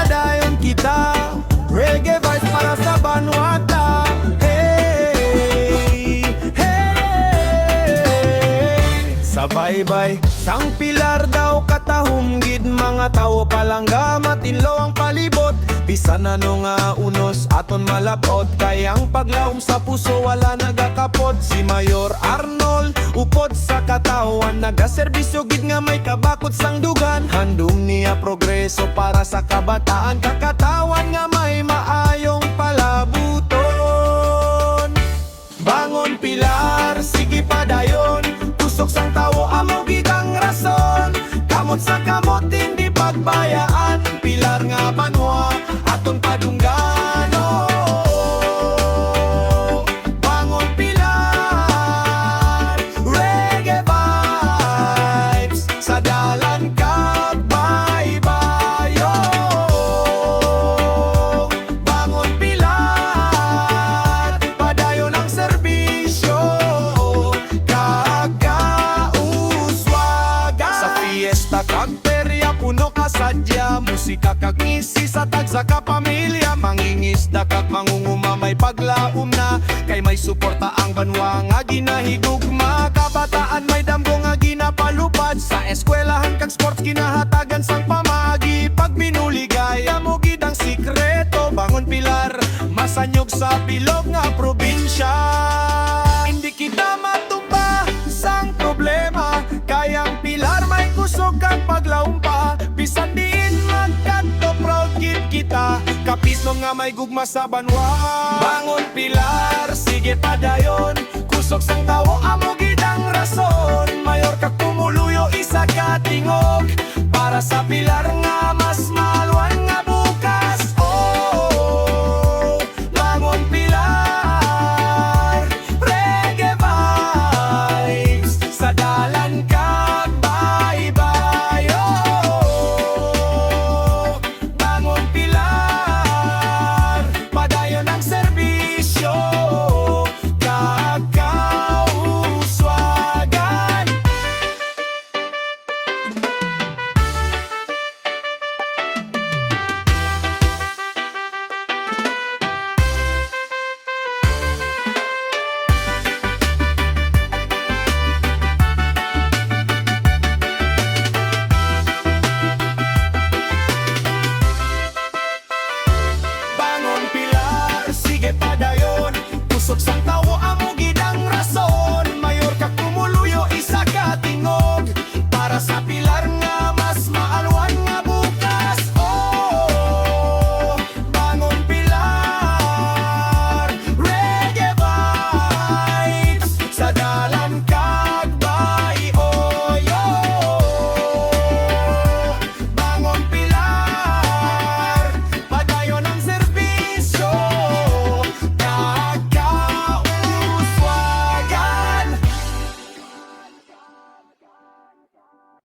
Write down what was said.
padayon kita. Reggae vibes para sa Vanuata. Hey, hey. Sabay-bay sang pilar daw katahom gid, mga tawo palangga matinlo ang palibot. Bisan ano nga unos aton malapot, kayang paglawom sa puso wala nagakapot. Si Mayor Arnold upod sa katawan, nagaserbisyo gid nga may kabakot sang dugan. Handom niya progreso para sa kabataan, kakatawan nga may maayong palabuton. Bangon pilar, sige padayon, kusog sang tawo amo gid ang rason. Kamot sa kamot hindi pagbayaan, pilar nga banwa aton padunggan. Oh, bangon pilar, reggae vibes sa dalan ka baybayo. Bangon pilar, padayon ang serbisyo, kagauswaga. Sa fiesta kag perya puno kasadya, musika kag ngisi sa tagsa ka pamilya. Mangingisda kag mangunguma may paglaom na, kay may suporta ang banwa nga ginahigugma. Kabataan may damgo nga ginapalupad, sa eskwelahan kag sports kinahatagan sang pamagi. Pag binuligaya mo gid ang sikreto, bangon pilar masanyog sa bilog nga probinsya. Hindi kita matumba sang problema, kayang pilar may kusog kag paglaom pa. Bisan diin magkanto proud gid kita, kapisno nga may gugma sa banwa. Bangon pilar, sige padayon, kusog sang tawo amo gid ang rason. Mayor kag tumuluyo isa ka tingog, para sa pilar nga mas malo.